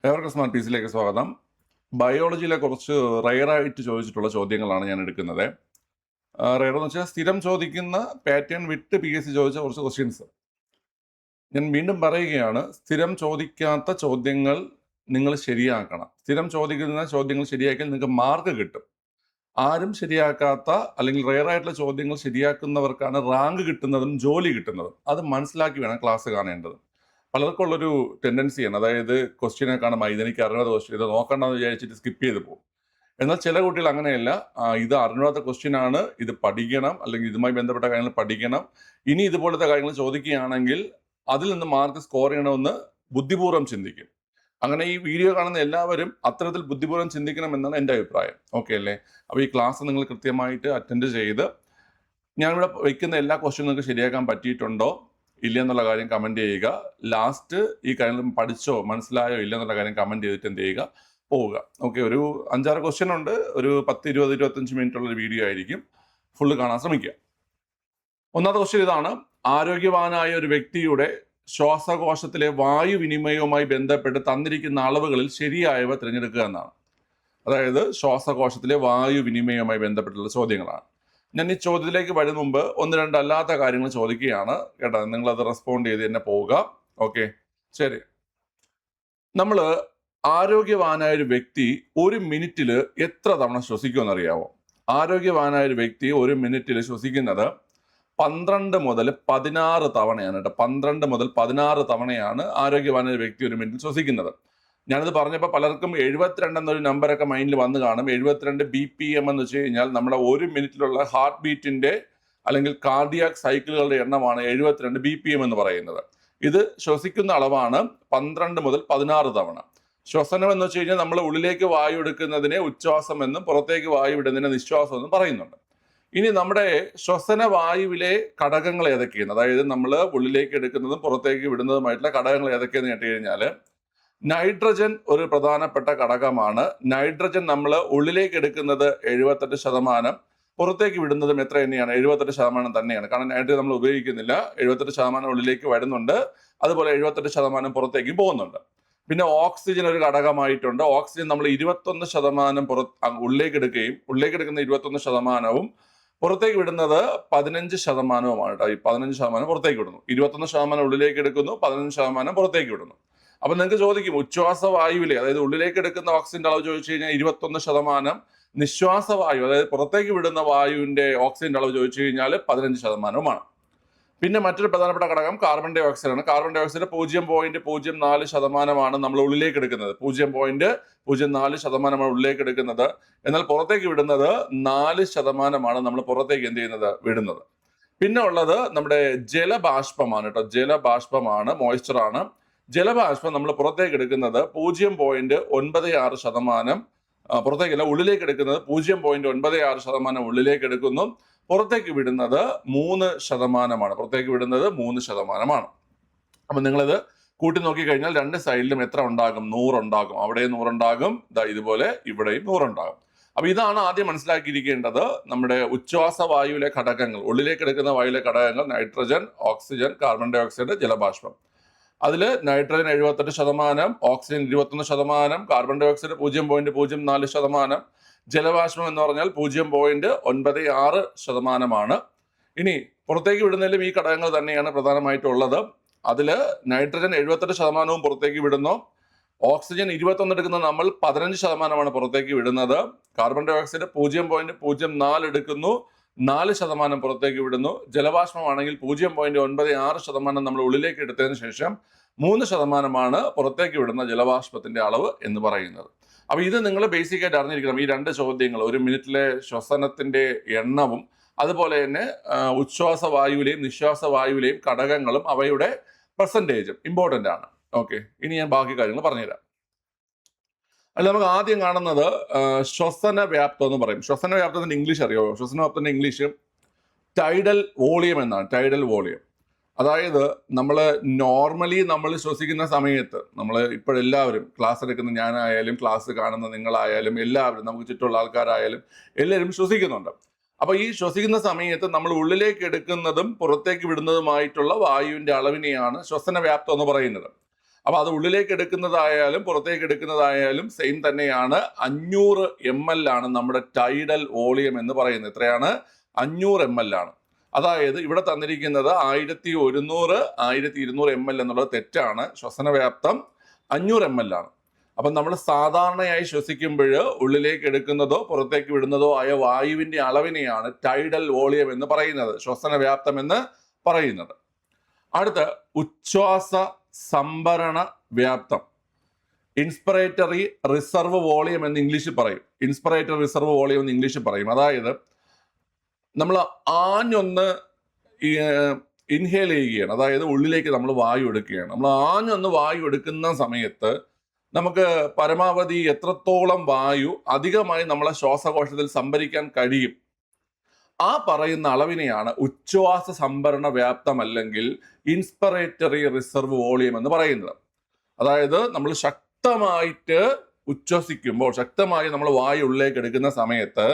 ഏവർക്കും സ്മാർട്ട് പീസിലേക്ക് സ്വാഗതം. ബയോളജിയിലെ കുറച്ച് റയറായിട്ട് ചോദിച്ചിട്ടുള്ള ചോദ്യങ്ങളാണ് ഞാൻ എടുക്കുന്നത്. റയർ എന്ന് വെച്ചാൽ സ്ഥിരം ചോദിക്കുന്ന പാറ്റേൺ വിട്ട് PSC ചോദിച്ച കുറച്ച് ക്വസ്റ്റ്യൻസ്. ഞാൻ വീണ്ടും പറയുകയാണ്, സ്ഥിരം ചോദിക്കാത്ത ചോദ്യങ്ങൾ നിങ്ങൾ ശരിയാക്കണം. സ്ഥിരം ചോദിക്കുന്ന ചോദ്യങ്ങൾ ശരിയാക്കിയാൽ നിങ്ങൾക്ക് മാർക്ക് കിട്ടും. ആരും ശരിയാക്കാത്ത അല്ലെങ്കിൽ റയറായിട്ടുള്ള ചോദ്യങ്ങൾ ശരിയാക്കുന്നവർക്കാണ് റാങ്ക് കിട്ടുന്നതും ജോലി കിട്ടുന്നതും. അത് മനസ്സിലാക്കി വേണം ക്ലാസ് കാണേണ്ടത്. പലർക്കും ഉള്ളൊരു ടെൻഡൻസിയാണ്, അതായത് ക്വസ്റ്റ്യനെ കാണുമ്പോൾ ഇതെനിക്ക് അറിയാത്ത ക്വസ്റ്റ്യൻ, ഇത് നോക്കണ്ടെന്ന് വിചാരിച്ചിട്ട് സ്കിപ്പ് ചെയ്ത് പോകും. എന്നാൽ ചില കുട്ടികൾ അങ്ങനെയല്ല. ഇത് അറിഞ്ഞാത്ത ക്വസ്റ്റ്യൻ ആണ്, ഇത് പഠിക്കണം, അല്ലെങ്കിൽ ഇതുമായി ബന്ധപ്പെട്ട കാര്യങ്ങൾ പഠിക്കണം. ഇനി ഇതുപോലത്തെ കാര്യങ്ങൾ ചോദിക്കുകയാണെങ്കിൽ അതിൽ നിന്ന് മാർക്ക് സ്കോർ ചെയ്യണമെന്ന് ബുദ്ധിപൂർവ്വം ചിന്തിക്കും. അങ്ങനെ ഈ വീഡിയോ കാണുന്ന എല്ലാവരും അത്തരത്തിൽ ബുദ്ധിപൂർവ്വം ചിന്തിക്കണം എന്നാണ് എൻ്റെ അഭിപ്രായം. ഓക്കെ അല്ലേ? അപ്പോൾ ഈ ക്ലാസ് നിങ്ങൾ കൃത്യമായിട്ട് അറ്റൻഡ് ചെയ്ത് ഞാനിവിടെ വയ്ക്കുന്ന എല്ലാ ക്വസ്റ്റ്യനും നിങ്ങൾക്ക് ശരിയാക്കാൻ പറ്റിയിട്ടുണ്ടോ ഇല്ല എന്നുള്ള കാര്യം കമൻറ്റ് ചെയ്യുക. ലാസ്റ്റ് ഈ കാര്യം പഠിച്ചോ മനസ്സിലായോ ഇല്ല എന്നുള്ള കാര്യം കമൻറ്റ് ചെയ്തിട്ട് എന്ത് ചെയ്യുക, പോവുക. ഓക്കെ, ഒരു 5-6 ക്വസ്റ്റ്യൻ ഉണ്ട്. ഒരു 10, 20, 25 മിനിറ്റ് ഉള്ളൊരു വീഡിയോ ആയിരിക്കും. ഫുള്ള് കാണാൻ ശ്രമിക്കുക. ഒന്നാമത്തെ ക്വസ്റ്റ്യൻ ഇതാണ്: ആരോഗ്യവാനായ ഒരു വ്യക്തിയുടെ ശ്വാസകോശത്തിലെ വായുവിനിമയവുമായി ബന്ധപ്പെട്ട് തന്നിരിക്കുന്ന അളവുകളിൽ ശരിയായവ തിരഞ്ഞെടുക്കുക എന്നാണ്. അതായത് ശ്വാസകോശത്തിലെ വായുവിനിമയവുമായി ബന്ധപ്പെട്ടുള്ള ചോദ്യങ്ങളാണ്. ഞാൻ ഈ ചോദ്യത്തിലേക്ക് വരുന്ന മുമ്പ് 1-2 അല്ലാത്ത കാര്യങ്ങൾ ചോദിക്കുകയാണ് കേട്ടോ. നിങ്ങളത് റെസ്പോണ്ട് ചെയ്ത് തന്നെ പോവുക. ഓക്കെ, ശരി. നമ്മൾ ആരോഗ്യവാനായ ഒരു വ്യക്തി 1 മിനിറ്റിൽ എത്ര തവണ ശ്വസിക്കുമെന്നറിയാവോ? ആരോഗ്യവാനായ ഒരു വ്യക്തി 1 മിനിറ്റിൽ ശ്വസിക്കുന്നത് 12 മുതൽ 16 തവണയാണ് കേട്ടോ. 12 മുതൽ 16 തവണയാണ് ആരോഗ്യവാനായ ഒരു വ്യക്തി 1 മിനിറ്റിൽ ശ്വസിക്കുന്നത്. ഞാനത് പറഞ്ഞപ്പോൾ പലർക്കും 72 എന്നൊരു നമ്പറൊക്കെ മൈൻഡിൽ വന്ന് കാണും. 72 BPM എന്ന് വെച്ച് കഴിഞ്ഞാൽ നമ്മുടെ 1 മിനിറ്റിലുള്ള ഹാർട്ട് ബീറ്റിന്റെ അല്ലെങ്കിൽ കാർഡിയാക് സൈക്കിളുകളുടെ എണ്ണമാണ് 72 BPM എന്ന് പറയുന്നത്. ഇത് ശ്വസിക്കുന്ന അളവാണ് 12 മുതൽ 16 തവണ. ശ്വസനം എന്ന് വെച്ച് കഴിഞ്ഞാൽ നമ്മൾ ഉള്ളിലേക്ക് വായു എടുക്കുന്നതിനെ ഉച്ഛ്വാസം എന്നും പുറത്തേക്ക് വായു വിടുന്നതിനെ നിശ്വാസം എന്നും പറയുന്നുണ്ട്. ഇനി നമ്മുടെ ശ്വസന വായുവിലെ ഘടകങ്ങൾ ഏതൊക്കെയാണ്, അതായത് നമ്മൾ ഉള്ളിലേക്ക് എടുക്കുന്നതും പുറത്തേക്ക് വിടുന്നതുമായിട്ടുള്ള ഘടകങ്ങൾ ഏതൊക്കെയെന്ന് കേട്ട് കഴിഞ്ഞാൽ നൈട്രജൻ ഒരു പ്രധാനപ്പെട്ട ഘടകമാണ്. നൈട്രജൻ നമ്മൾ ഉള്ളിലേക്ക് എടുക്കുന്നത് 78%, പുറത്തേക്ക് വിടുന്നതും എത്ര തന്നെയാണ്? 78% തന്നെയാണ്. കാരണം നൈട്രജൻ നമ്മൾ ഉപയോഗിക്കുന്നില്ല. 78% ഉള്ളിലേക്ക് വരുന്നുണ്ട്, അതുപോലെ 78% പുറത്തേക്ക് പോകുന്നുണ്ട്. പിന്നെ ഓക്സിജൻ ഒരു ഘടകമായിട്ടുണ്ട്. ഓക്സിജൻ നമ്മൾ 21% ഉള്ളിലേക്ക് എടുക്കുകയും ഉള്ളിലേക്ക് എടുക്കുന്ന 21%വും പുറത്തേക്ക് വിടുന്നത് 15%വുമാണ് കേട്ടോ. ഈ 15% പുറത്തേക്ക് വിടുന്നു, 21% ഉള്ളിലേക്ക് എടുക്കുന്നു, 15% പുറത്തേക്ക് വിടുന്നു. അപ്പൊ നിങ്ങൾക്ക് ചോദിക്കും, ഉച്ഛ്വാസ വായുവിലെ, അതായത് ഉള്ളിലേക്ക് എടുക്കുന്ന ഓക്സിജന്റെ അളവ് ചോദിച്ചു കഴിഞ്ഞാൽ 21%, നിശ്വാസവായു അതായത് പുറത്തേക്ക് വിടുന്ന വായുവിന്റെ ഓക്സിജന്റെ അളവ് ചോദിച്ചു കഴിഞ്ഞാൽ 15%മാണ്. പിന്നെ മറ്റൊരു പ്രധാനപ്പെട്ട ഘടകം കാർബൺ ഡൈ ഓക്സൈഡ് ആണ്. കാർബൺ ഡൈ ഓക്സൈഡ് 0.04% നമ്മൾ ഉള്ളിലേക്ക് എടുക്കുന്നത്. 0.04% ഉള്ളിലേക്ക് എടുക്കുന്നത്. എന്നാൽ പുറത്തേക്ക് വിടുന്നത് 4% നമ്മൾ പുറത്തേക്ക് എന്ത് ചെയ്യുന്നത്, വിടുന്നത്. പിന്നെ ഉള്ളത് നമ്മുടെ ജലബാഷ്പമാണ് കേട്ടോ. ജലബാഷ്പമാണ്, മോയ്സ്ചറാണ്. ജലബാഷ്പം നമ്മൾ പുറത്തേക്ക് എടുക്കുന്നത് 0.96%, പുറത്തേക്കല്ല ഉള്ളിലേക്ക് എടുക്കുന്നത് 0.96% ഉള്ളിലേക്ക് എടുക്കുന്നു. പുറത്തേക്ക് വിടുന്നത് 3%. പുറത്തേക്ക് വിടുന്നത് 3%. അപ്പൊ നിങ്ങളിത് കൂട്ടി നോക്കിക്കഴിഞ്ഞാൽ 2 സൈഡിലും എത്ര ഉണ്ടാകും? 100 ഉണ്ടാകും. അവിടെ 100 ഉണ്ടാകും, ഇതുപോലെ ഇവിടെയും 100 ഉണ്ടാകും. അപ്പൊ ഇതാണ് ആദ്യം മനസ്സിലാക്കിയിരിക്കേണ്ടത്. നമ്മുടെ ഉച്ഛ്വാസ വായുവിലെ ഘടകങ്ങൾ, ഉള്ളിലേക്ക് എടുക്കുന്ന വായുവിലെ ഘടകങ്ങൾ: nitrogen, oxygen, carbon dioxide, ജലബാഷ്പം. അതിൽ nitrogen 78%, oxygen 21%, carbon dioxide 0.04%, ജലബാഷ്പം എന്ന് പറഞ്ഞാൽ 0.96%. ഇനി പുറത്തേക്ക് വിടുന്നതിലും ഈ ഘടകങ്ങൾ തന്നെയാണ് പ്രധാനമായിട്ടുള്ളത്. അതിൽ നൈട്രജൻ 78%വും പുറത്തേക്ക് വിടുന്നു. ഓക്സിജൻ 21 എടുക്കുന്ന നമ്മൾ 15% പുറത്തേക്ക് വിടുന്നത്. കാർബൺ ഡൈ ഓക്സൈഡ് 0.04 എടുക്കുന്നു, 4% പുറത്തേക്ക് വിടുന്നു. ജലബാഷ്പമാണെങ്കിൽ 0.96% നമ്മൾ ഉള്ളിലേക്ക് എടുത്തതിന് ശേഷം 3% പുറത്തേക്ക് വിടുന്ന ജലബാഷ്പത്തിന്റെ അളവ് എന്ന് പറയുന്നത്. അപ്പൊ ഇത് നിങ്ങൾ ബേസിക് ആയിട്ട് അറിഞ്ഞിരിക്കണം. ഈ 2 ചോദ്യങ്ങൾ, 1 മിനിറ്റിലെ ശ്വസനത്തിന്റെ എണ്ണവും അതുപോലെ തന്നെ ഉച്ഛ്വാസ വായുവിലെയും നിശ്വാസ വായുവിലെയും ഘടകങ്ങളും അവയുടെ പെർസെൻറ്റേജും ഇമ്പോർട്ടൻ്റ് ആണ്. ഓക്കെ, ഇനി ഞാൻ ബാക്കി കാര്യങ്ങൾ പറഞ്ഞുതരാം. അല്ല, നമുക്ക് ആദ്യം കാണുന്നത് ശ്വസന വ്യാപ്തം എന്ന് പറയും. ശ്വസന വ്യാപ്തത്തിന്റെ ഇംഗ്ലീഷ് അറിയോ? ശ്വസന വ്യാപ്തത്തിന്റെ ഇംഗ്ലീഷ് ടൈഡൽ വോളിയം എന്നാണ്. ടൈഡൽ വോളിയം അതായത് നമ്മൾ നോർമലി നമ്മൾ ശ്വസിക്കുന്ന സമയത്ത്, നമ്മൾ ഇപ്പോഴെല്ലാവരും ക്ലാസ് എടുക്കുന്ന ഞാനായാലും ക്ലാസ് കാണുന്ന നിങ്ങളായാലും എല്ലാവരും, നമുക്ക് ചുറ്റുമുള്ള ആൾക്കാരായാലും എല്ലാവരും ശ്വസിക്കുന്നുണ്ട്. അപ്പൊ ഈ ശ്വസിക്കുന്ന സമയത്ത് നമ്മൾ ഉള്ളിലേക്ക് എടുക്കുന്നതും പുറത്തേക്ക് വിടുന്നതുമായിട്ടുള്ള വായുവിന്റെ അളവിനെയാണ് ശ്വസന വ്യാപ്തം എന്ന് പറയുന്നത്. അപ്പൊ അത് ഉള്ളിലേക്ക് എടുക്കുന്നതായാലും പുറത്തേക്ക് എടുക്കുന്നതായാലും സെയിം തന്നെയാണ്. 500 ml ആണ് നമ്മുടെ ടൈഡൽ വോളിയം എന്ന് പറയുന്നത്. എത്രയാണ്? 500 ml ആണ്. അതായത് ഇവിടെ തന്നിരിക്കുന്നത് 1100 ml എന്നുള്ളത് തെറ്റാണ്. ശ്വസന വ്യാപ്തം 500 ml ആണ്. അപ്പം നമ്മൾ സാധാരണയായി ശ്വസിക്കുമ്പോൾ ഉള്ളിലേക്ക് എടുക്കുന്നതോ പുറത്തേക്ക് വിടുന്നതോ ആയ വായുവിന്റെ അളവിനെയാണ് ടൈഡൽ വോളിയം എന്ന് പറയുന്നത്, ശ്വസന വ്യാപ്തം എന്ന് പറയുന്നത്. അടുത്ത ഉച്ഛ്വാസ സംഭരണ വ്യാപ്തം, ഇൻസ്പിറേറ്ററി റിസർവ് വോളിയം എന്ന് ഇംഗ്ലീഷിൽ പറയും. ഇൻസ്പിറേറ്ററി റിസർവ് വോളിയം എന്ന് ഇംഗ്ലീഷിൽ പറയും. അതായത് നമ്മൾ ആഞ്ഞൊന്ന് ഇൻഹേൽ ചെയ്യുകയാണ്, അതായത് ഉള്ളിലേക്ക് നമ്മൾ വായു എടുക്കുകയാണ്. നമ്മൾ ആഞ്ഞൊന്ന് വായു എടുക്കുന്ന സമയത്ത് നമുക്ക് പരമാവധി എത്രത്തോളം വായു അധികമായി നമ്മളെ ശ്വാസകോശത്തിൽ സംഭരിക്കാൻ കഴിയും, ആ പറയുന്ന അളവിനെയാണ് ഉച്ഛ്വാസ സംഭരണ വ്യാപ്തം അല്ലെങ്കിൽ ഇൻസ്പിറേറ്ററി റിസർവ് വോളിയം എന്ന് പറയുന്നത്. അതായത് നമ്മൾ ശക്തമായിട്ട് ഉച്ഛ്വസിക്കുമ്പോൾ, ശക്തമായി നമ്മൾ വായു ഉള്ളിലേക്ക് എടുക്കുന്ന സമയത്ത്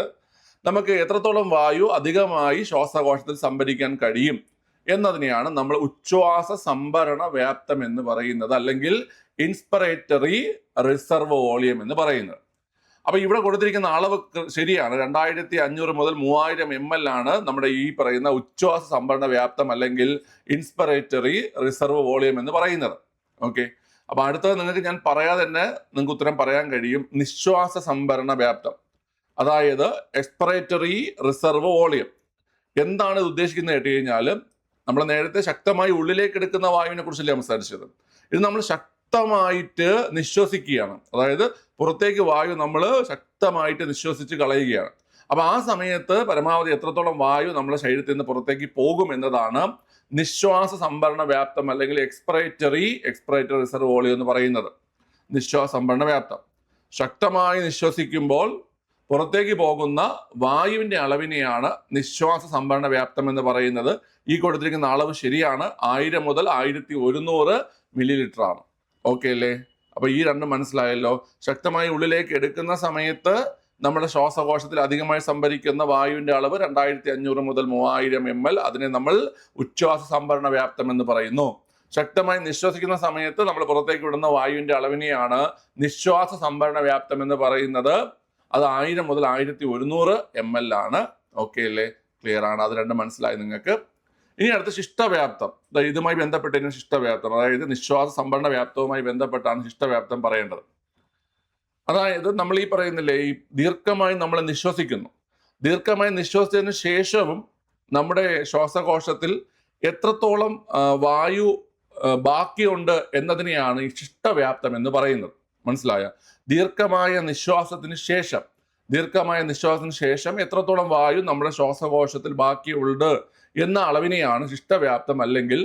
നമുക്ക് എത്രത്തോളം വായു അധികമായി ശ്വാസകോശത്തിൽ സംഭരിക്കാൻ കഴിയും എന്നതിനെയാണ് നമ്മൾ ഉച്ഛ്വാസ സംഭരണ വ്യാപ്തം എന്ന് പറയുന്നത്, അല്ലെങ്കിൽ ഇൻസ്പിറേറ്ററി റിസർവ് വോളിയം എന്ന് പറയുന്നത്. അപ്പൊ ഇവിടെ കൊടുത്തിരിക്കുന്ന അളവ് ശരിയാണ്. 2500 മുതൽ 3000 ml ആണ് നമ്മുടെ ഈ പറയുന്ന ഉച്ഛ്വാസ സംഭരണ വ്യാപ്തം അല്ലെങ്കിൽ ഇൻസ്പിറേറ്ററി റിസർവ് വോളിയം എന്ന് പറയുന്നത്. ഓക്കെ, അപ്പൊ അടുത്തത് നിങ്ങൾക്ക് ഞാൻ പറയാതെ തന്നെ നിങ്ങൾക്ക് ഉത്തരം പറയാൻ കഴിയും. നിശ്വാസ സംഭരണ വ്യാപ്തം, അതായത് എക്സ്പിറേറ്ററി റിസർവ് വോളിയം. എന്താണ് ഇത് ഉദ്ദേശിക്കുന്നത് കേട്ട് കഴിഞ്ഞാൽ, നമ്മൾ നേരത്തെ ശക്തമായി ഉള്ളിലേക്ക് എടുക്കുന്ന വായുവിനെ കുറിച്ചല്ലേ സംസാരിച്ചത്. ഇത് നമ്മൾ ശക്തമായിട്ട് നിശ്വസിക്കുകയാണ്, അതായത് പുറത്തേക്ക് വായു നമ്മൾ ശക്തമായിട്ട് നിശ്വസിച്ച് കളയുകയാണ്. അപ്പൊ ആ സമയത്ത് പരമാവധി എത്രത്തോളം വായു നമ്മുടെ ശരീരത്തിൽ നിന്ന് പുറത്തേക്ക് പോകും എന്നതാണ് നിശ്വാസ സംഭരണ വ്യാപ്തം അല്ലെങ്കിൽ എക്സ്പിറേറ്ററി റിസർവ് വോളിയം എന്ന് പറയുന്നത്. നിശ്വാസ സംഭരണ വ്യാപ്തം, ശക്തമായി നിശ്വസിക്കുമ്പോൾ പുറത്തേക്ക് പോകുന്ന വായുവിന്റെ അളവിനെയാണ് നിശ്വാസ സംഭരണ വ്യാപ്തം എന്ന് പറയുന്നത്. ഈ കൊടുത്തിരിക്കുന്ന അളവ് ശരിയാണ്. 1000 മുതൽ 1100 മില്ലി ആണ്. ഓക്കെ അല്ലേ? അപ്പൊ ഈ രണ്ടും മനസ്സിലായല്ലോ. ശക്തമായി ഉള്ളിലേക്ക് എടുക്കുന്ന സമയത്ത് നമ്മുടെ ശ്വാസകോശത്തിൽ അധികമായി സംഭരിക്കുന്ന വായുവിന്റെ അളവ് 2500 മുതൽ 3000 ml. അതിനെ നമ്മൾ ഉച്ഛ്വാസ സംഭരണ വ്യാപ്തം എന്ന് പറയുന്നു. ശക്തമായി നിശ്വസിക്കുന്ന സമയത്ത് നമ്മൾ പുറത്തേക്ക് വിടുന്ന വായുവിന്റെ അളവിനെയാണ് നിശ്വാസ സംഭരണ വ്യാപ്തം എന്ന് പറയുന്നത്. അത് 1000 മുതൽ 1100 ml ആണ്. ഓക്കെ അല്ലേ? ക്ലിയർ ആണ്? അത് രണ്ടും മനസ്സിലായി നിങ്ങൾക്ക്. ഇനി അടുത്ത ശിഷ്ടവ്യാപ്തം. ഇതുമായി ബന്ധപ്പെട്ടിരുന്ന ശിഷ്ടവ്യാപ്തം, അതായത് നിശ്വാസ സംഭരണ വ്യാപ്തവുമായി ബന്ധപ്പെട്ടാണ് ശിഷ്ടവ്യാപ്തം പറയേണ്ടത്. അതായത് നമ്മൾ ഈ പറയുന്നില്ലേ, ഈ ദീർഘമായി നമ്മൾ നിശ്വസിക്കുന്നു. ദീർഘമായി നിശ്വസിച്ചതിന് ശേഷവും നമ്മുടെ ശ്വാസകോശത്തിൽ എത്രത്തോളം വായു ബാക്കിയുണ്ട് എന്നതിനെയാണ് ഈ ശിഷ്ടവ്യാപ്തം എന്ന് പറയുന്നത്. മനസ്സിലായ? ദീർഘമായ നിശ്വാസത്തിന് ശേഷം എത്രത്തോളം വായു നമ്മുടെ ശ്വാസകോശത്തിൽ ബാക്കിയുണ്ട് എന്ന അളവിനെയാണ് ശിഷ്ടവ്യാപ്തം അല്ലെങ്കിൽ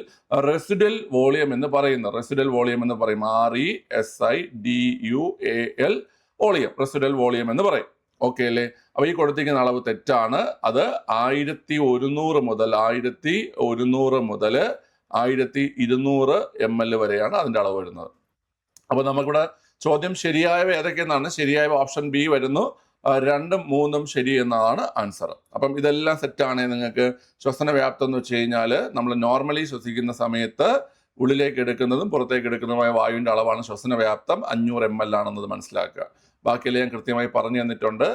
റെസിഡൽ വോളിയം എന്ന് പറയുന്നത്. റെസിഡൽ വോളിയം എന്ന് പറയും. RESIDUAL വോളിയം, റെസിഡൽ വോളിയം എന്ന് പറയും. ഓക്കെ അല്ലേ? അപ്പൊ ഈ കൊടുത്തിരിക്കുന്ന അളവ് തെറ്റാണ്. അത് 1100 മുതൽ 1200 ml വരെയാണ് അതിന്റെ അളവ് വരുന്നത്. അപ്പൊ നമുക്കിവിടെ ചോദ്യം ശരിയായവ ഏതൊക്കെയെന്നാണ്. ശരിയായവ ഓപ്ഷൻ ബി വരുന്നു. 2ഉം 3ഉം ശരി എന്നതാണ് ആൻസർ. അപ്പം ഇതെല്ലാം സെറ്റാണ്. നിങ്ങൾക്ക് ശ്വസന വ്യാപ്തം എന്ന് വെച്ച് കഴിഞ്ഞാൽ നമ്മൾ നോർമലി ശ്വസിക്കുന്ന സമയത്ത് ഉള്ളിലേക്ക് എടുക്കുന്നതും പുറത്തേക്ക് എടുക്കുന്നതുമായ വായുവിന്റെ അളവാണ് ശ്വസന വ്യാപ്തം. 500 ml ആണെന്നത് മനസ്സിലാക്കുക. ബാക്കിയെല്ലാം ഞാൻ കൃത്യമായി പറഞ്ഞു തന്നിട്ടുണ്ട്.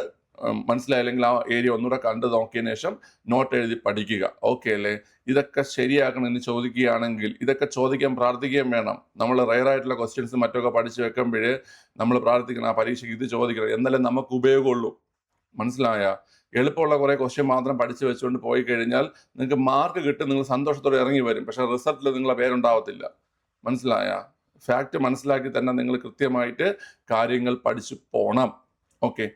മനസ്സിലായില്ലെങ്കിൽ ആ ഏരിയ ഒന്നുകൂടെ കണ്ടു നോക്കിയതിനു ശേഷം നോട്ട് എഴുതി പഠിക്കുക. ഓക്കെ അല്ലേ? ഇതൊക്കെ ശരിയാക്കണം എന്ന് ചോദിക്കുകയാണെങ്കിൽ ഇതൊക്കെ ചോദിക്കാൻ പ്രാർത്ഥിക്കുകയും വേണം. നമ്മൾ റയറായിട്ടുള്ള ക്വസ്റ്റ്യൻസ് മറ്റൊക്കെ പഠിച്ചു വെക്കുമ്പോൾ നമ്മൾ പ്രാർത്ഥിക്കണം, ആ പരീക്ഷയ്ക്ക് ഇത് ചോദിക്കണം, എന്നാലേ നമുക്ക് ഉപയോഗമുള്ളൂ. മനസ്സിലായ? എളുപ്പമുള്ള കുറേ ക്വസ്റ്റ്യൻ മാത്രം പഠിച്ചു വെച്ചുകൊണ്ട് പോയി കഴിഞ്ഞാൽ നിങ്ങൾക്ക് മാർക്ക് കിട്ടും, നിങ്ങൾ സന്തോഷത്തോടെ ഇറങ്ങി വരും. പക്ഷെ റിസൾട്ടിൽ നിങ്ങളെ പേരുണ്ടാവത്തില്ല. മനസ്സിലായ? ഫാക്റ്റ് മനസ്സിലാക്കി തന്നെ നിങ്ങൾ കൃത്യമായിട്ട് കാര്യങ്ങൾ പഠിച്ചു പോണം. ഓക്കെ,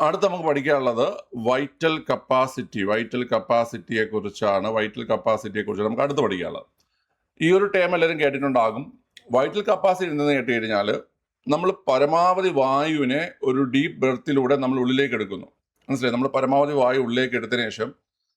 അടുത്ത് നമുക്ക് പഠിക്കാനുള്ളത് വൈറ്റൽ കപ്പാസിറ്റിയെ കുറിച്ചാണ് നമുക്ക് അടുത്ത് പഠിക്കാനുള്ളത്. ഈ ഒരു ടേം എല്ലാവരും കേട്ടിട്ടുണ്ടാകും. വൈറ്റൽ കപ്പാസിറ്റി എന്തെന്ന് കേട്ട് കഴിഞ്ഞാൽ നമ്മൾ പരമാവധി വായുവിനെ ഒരു ഡീപ്പ് ബ്രെത്തിലൂടെ നമ്മൾ ഉള്ളിലേക്ക് എടുക്കുന്നു. മനസ്സിലായി? നമ്മൾ പരമാവധി വായു ഉള്ളിലേക്ക് എടുത്തതിന് ശേഷം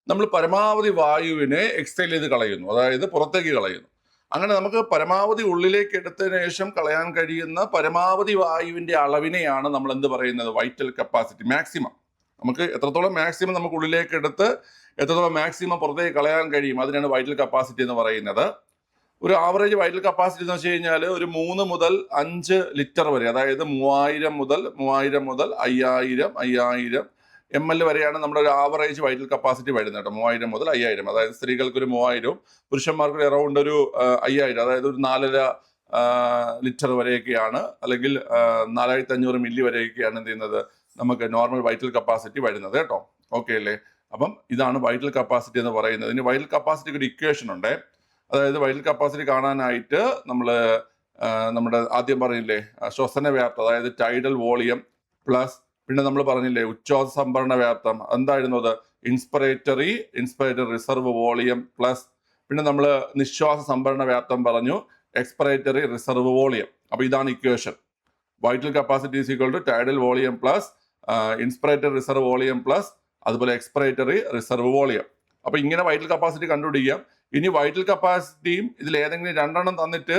നമ്മൾ പരമാവധി വായുവിനെ എക്സൈൽ ചെയ്ത് കളയുന്നു, അതായത് പുറത്തേക്ക് കളയുന്നു. അങ്ങനെ നമുക്ക് പരമാവധി ഉള്ളിലേക്ക് എടുത്തതിന് ശേഷം കളയാൻ കഴിയുന്ന പരമാവധി വായുവിന്റെ അളവിനെയാണ് നമ്മൾ എന്ത് പറയുന്നത്? Vital capacity. മാക്സിമം നമുക്ക് എത്രത്തോളം മാക്സിമം നമുക്ക് ഉള്ളിലേക്ക് എടുത്ത് എത്രത്തോളം മാക്സിമം പുറത്തേക്ക് കളയാൻ കഴിയും, അതിനാണ് വൈറ്റൽ കപ്പാസിറ്റി എന്ന് പറയുന്നത്. ഒരു ആവറേജ് വൈറ്റൽ കപ്പാസിറ്റി എന്ന് വെച്ച് കഴിഞ്ഞാൽ ഒരു 3 മുതൽ 5 ലിറ്റർ വരെ, അതായത് 3000 മുതൽ 5000 ml വരെയാണ് നമ്മുടെ ഒരു ആവറേജ് വൈറ്റൽ കപ്പാസിറ്റി വരുന്നത് കേട്ടോ. 3000 മുതൽ 5000, അതായത് സ്ത്രീകൾക്ക് ഒരു 3000, പുരുഷന്മാർക്ക് അറൗണ്ട് ഒരു 5000, അതായത് ഒരു 4.5 ലിറ്റർ വരെയൊക്കെയാണ്, അല്ലെങ്കിൽ 4500 മില്ലി വരെയൊക്കെയാണ് എന്ത് ചെയ്യുന്നത് നമുക്ക് നോർമൽ വൈറ്റൽ കപ്പാസിറ്റി വരുന്നത് കേട്ടോ. ഓക്കെ അല്ലേ? അപ്പം ഇതാണ് വൈറ്റൽ കപ്പാസിറ്റി എന്ന് പറയുന്നത്. ഇനി വൈറ്റൽ കപ്പാസിറ്റിക്ക് ഒരു ഇക്വേഷൻ ഉണ്ട്. അതായത് വൈറ്റൽ കപ്പാസിറ്റി കാണാനായിട്ട് നമ്മൾ നമ്മുടെ ആദ്യം പറഞ്ഞില്ലേ ശ്വസന വ്യാപ്തം, അതായത് ടൈഡൽ വോളിയം പ്ലസ്, പിന്നെ നമ്മൾ പറഞ്ഞില്ലേ ഉച്ഛ്വാസ സംഭരണ വ്യാപ്തം, എന്തായിരുന്നു അത്? ഇൻസ്പിറേറ്ററി റിസർവ് വോളിയം പ്ലസ്, പിന്നെ നമ്മൾ നിശ്വാസ സംഭരണ വ്യാപ്തം പറഞ്ഞു, എക്സ്പിറേറ്ററി റിസർവ് വോളിയം. അപ്പൊ ഇതാണ് equation. Vital capacity is equal to tidal volume plus inspiratory reserve volume plus അതുപോലെ എക്സ്പിറേറ്ററി റിസർവ് വോളിയം. അപ്പൊ ഇങ്ങനെ വൈറ്റൽ കപ്പാസിറ്റി കണ്ടുപിടിക്കാം. ഇനി വൈറ്റൽ കപ്പാസിറ്റിയും ഇതിൽ ഏതെങ്കിലും രണ്ടെണ്ണം തന്നിട്ട്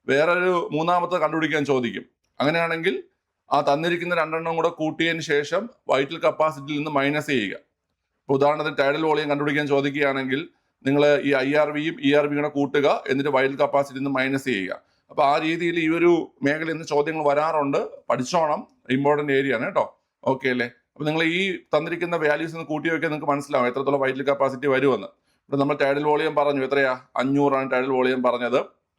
വേറൊരു മൂന്നാമത്തെ കണ്ടുപിടിക്കാൻ ചോദിക്കും. അങ്ങനെയാണെങ്കിൽ ആ തന്നിരിക്കുന്ന രണ്ടെണ്ണം കൂടെ കൂട്ടിയതിന് ശേഷം വൈറ്റൽ കപ്പാസിറ്റിയിൽ നിന്ന് മൈനസ് ചെയ്യുക. ഇപ്പോൾ ഉദാഹരണത്തിന് ടൈഡൽ വോളിയം കണ്ടുപിടിക്കാൻ ചോദിക്കുകയാണെങ്കിൽ നിങ്ങൾ ഈ IRVയും ERVയും കൂടെ കൂട്ടുക, എന്നിട്ട് വൈറ്റൽ കപ്പാസിറ്റിയിൽ നിന്ന് മൈനസ് ചെയ്യുക. അപ്പോൾ ആ രീതിയിൽ ഈ ഒരു മേഖലയിൽ നിന്ന് ചോദ്യങ്ങൾ വരാറുണ്ട്. പഠിച്ചോണം, ഇമ്പോർട്ടൻ്റ് ഏരിയ ആണ് കേട്ടോ. ഓക്കെ അല്ലേ? അപ്പോൾ നിങ്ങൾ ഈ തന്നിരിക്കുന്ന വാല്യൂസ് ഒന്ന് കൂട്ടി വയ്ക്കാൻ നിങ്ങൾക്ക് മനസ്സിലാവും എത്രത്തോളം വൈറ്റൽ കപ്പാസിറ്റി വരുമെന്ന്. ഇവിടെ നമ്മൾ ടൈഡൽ വോളിയം പറഞ്ഞു, എത്രയാ? 500 ടൈഡൽ വോളിയം പറഞ്ഞത്.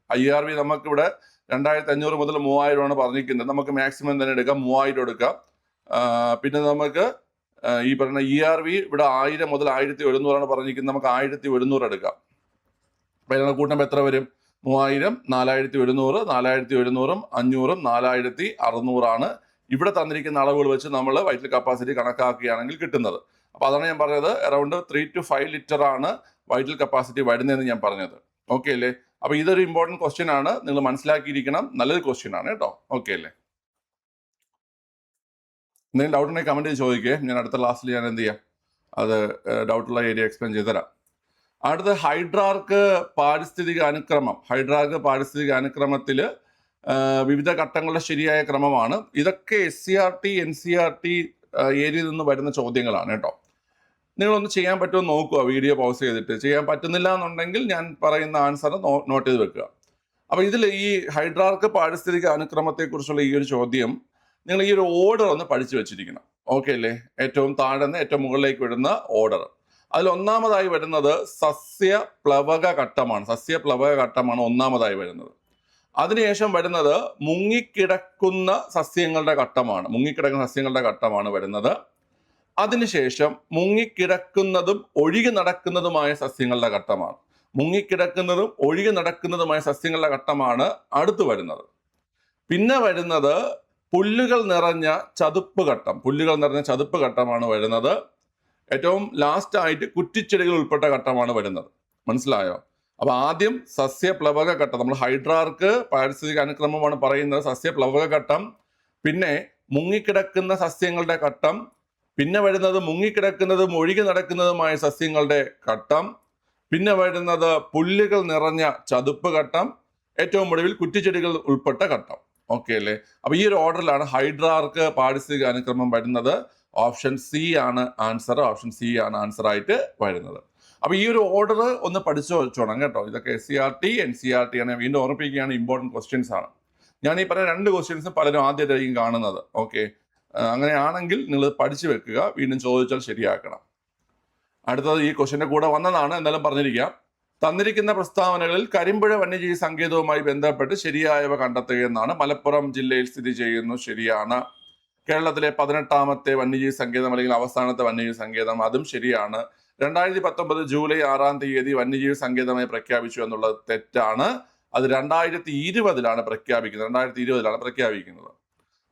IRV നമുക്കിവിടെ 2500 മുതൽ 3000 പറഞ്ഞിരിക്കുന്നത്. നമുക്ക് മാക്സിമം തന്നെ എടുക്കാം, 3000 എടുക്കാം. പിന്നെ നമുക്ക് ഈ പറയുന്ന ERV ഇവിടെ 1000 മുതൽ 1100 പറഞ്ഞിരിക്കുന്നത്. നമുക്ക് 1100 എടുക്കാം. അപ്പൊ ഇതിനെ കൂട്ടുമ്പോൾ എത്ര വരും? 3000, 4100, 4100, 500, 4600 ഇവിടെ തന്നിരിക്കുന്ന അളവുകൾ വെച്ച് നമ്മൾ വൈറ്റൽ കപ്പാസിറ്റി കണക്കാക്കുകയാണെങ്കിൽ കിട്ടുന്നത്. അപ്പൊ അതാണ് ഞാൻ പറഞ്ഞത്, അറൗണ്ട് 3 to 5 ലിറ്റർ ആണ് വൈറ്റൽ കപ്പാസിറ്റി വരുന്നതെന്ന് ഞാൻ പറഞ്ഞത്. ഓക്കെ അല്ലേ? അപ്പൊ ഇതൊരു ഇമ്പോർട്ടൻറ്റ് ക്വസ്റ്റ്യൻ ആണ്, നിങ്ങൾ മനസ്സിലാക്കിയിരിക്കണം. നല്ലൊരു ക്വസ്റ്റ്യൻ ആണ് കേട്ടോ. ഓക്കെ അല്ലേ? എന്തെങ്കിലും ഡൗട്ട് ഉണ്ടെങ്കിൽ കമന്റ് ചെയ്ത് ചോദിക്കേ. ഞാൻ അടുത്ത ക്ലാസ്സിൽ ഞാൻ എന്ത് ചെയ്യാം, അത് ഡൗട്ടുള്ള ഏരിയ എക്സ്പ്ലെയിൻ ചെയ്ത് തരാം. അടുത്ത ഹൈഡ്രാർക്ക് പാരിസ്ഥിതിക അനുക്രമത്തിൽ വിവിധ ഘട്ടങ്ങളുടെ ശരിയായ ക്രമമാണ്. ഇതൊക്കെ SCERT NCERT ഏരിയയിൽ നിന്ന് വരുന്ന ചോദ്യങ്ങളാണ് കേട്ടോ. നിങ്ങളൊന്ന് ചെയ്യാൻ പറ്റുമോ നോക്കുക, വീഡിയോ പൗസ് ചെയ്തിട്ട്. ചെയ്യാൻ പറ്റുന്നില്ല എന്നുണ്ടെങ്കിൽ ഞാൻ പറയുന്ന ആൻസർ നോട്ട് ചെയ്ത് വെക്കുക. അപ്പോൾ ഇതിൽ ഈ ഹൈഡ്രാർക്ക് പാരിസ്ഥിതിക അനുക്രമത്തെക്കുറിച്ചുള്ള ഈ ഒരു ചോദ്യം നിങ്ങൾ ഈ ഒരു ഓർഡർ ഒന്ന് പഠിച്ചു വെച്ചിരിക്കണം. ഓക്കെ അല്ലേ? ഏറ്റവും താഴെ നിന്ന് ഏറ്റവും മുകളിലേക്ക് വരുന്ന ഓർഡർ. അതിൽ ഒന്നാമതായി വരുന്നത് സസ്യപ്ലവക ഘട്ടമാണ് ഒന്നാമതായി വരുന്നത്. അതിനുശേഷം വരുന്നത് മുങ്ങിക്കിടക്കുന്ന സസ്യങ്ങളുടെ ഘട്ടമാണ് വരുന്നത്. അതിനുശേഷം മുങ്ങിക്കിടക്കുന്നതും ഒഴുകി നടക്കുന്നതുമായ സസ്യങ്ങളുടെ ഘട്ടമാണ് അടുത്ത് വരുന്നത്. പിന്നെ വരുന്നത് പുല്ലുകൾ നിറഞ്ഞ ചതുപ്പ് ഘട്ടമാണ് വരുന്നത്. ഏറ്റവും ലാസ്റ്റ് ആയിട്ട് കുറ്റിച്ചെടികൾ ഉൾപ്പെട്ട ഘട്ടമാണ് വരുന്നത്. മനസ്സിലായോ? അപ്പൊ ആദ്യം സസ്യപ്ലവക ഘട്ടം, നമ്മൾ ഹൈഡ്രാർക്ക് പാരിസ്ഥിതിക അനുക്രമമാണ് പറയുന്നത്, സസ്യപ്ലവക ഘട്ടം. പിന്നെ മുങ്ങിക്കിടക്കുന്ന സസ്യങ്ങളുടെ ഘട്ടം. പിന്നെ വരുന്നത് മുങ്ങിക്കിടക്കുന്നതും ഒഴുകി നടക്കുന്നതുമായ സസ്യങ്ങളുടെ ഘട്ടം. പിന്നെ വരുന്നത് പുല്ലുകൾ നിറഞ്ഞ ചതുപ്പ് ഘട്ടം. ഏറ്റവും ഒടുവിൽ കുറ്റിച്ചെടികൾ ഉൾപ്പെട്ട ഘട്ടം. ഓക്കെ അല്ലേ? അപ്പൊ ഈ ഒരു ഓർഡറിലാണ് ഹൈഡ്രാർക്ക് പാരിസ്ഥിതിക അനുക്രമം വരുന്നത്. ഓപ്ഷൻ സി ആണ് ആൻസർ ആയിട്ട് വരുന്നത്. അപ്പൊ ഈ ഒരു ഓർഡർ ഒന്ന് പഠിച്ചു വെച്ചോണം കേട്ടോ. ഇതൊക്കെ SCERT NCERT ആണ്. വീണ്ടും ഓർമ്മിപ്പിക്കുകയാണ്, ഇമ്പോർട്ടൻറ്റ് ക്വസ്റ്റ്യൻസ് ആണ്. ഞാൻ ഈ പറഞ്ഞ 2 ക്വസ്റ്റ്യൻസ് പലരും ആദ്യമായിട്ടായിരിക്കും കാണുന്നത്. ഓക്കെ, അങ്ങനെയാണെങ്കിൽ നിങ്ങൾ പഠിച്ചു വെക്കുക, വീണ്ടും ചോദിച്ചാൽ ശരിയാക്കണം. അടുത്തത് ഈ ക്വസ്റ്റ്യന്റെ കൂടെ വന്നതാണ്, എന്നാലും പറഞ്ഞിരിക്കാം. തന്നിരിക്കുന്ന പ്രസ്താവനകളിൽ കരിമ്പുഴ വന്യജീവി സങ്കേതവുമായി ബന്ധപ്പെട്ട് ശരിയായവ കണ്ടെത്തുകയെന്നാണ്. മലപ്പുറം ജില്ലയിൽ സ്ഥിതി ചെയ്യുന്നു, ശരിയാണ്. കേരളത്തിലെ 18ാമത്തെ വന്യജീവി സങ്കേതം അല്ലെങ്കിൽ അവസാനത്തെ വന്യജീവി സങ്കേതം, അതും ശരിയാണ്. 2019 ജൂലൈ 6-ാം തീയതി വന്യജീവി സങ്കേതമായി പ്രഖ്യാപിച്ചു എന്നുള്ളത് തെറ്റാണ്. അത് 2020-ലാണ് പ്രഖ്യാപിക്കുന്നത്.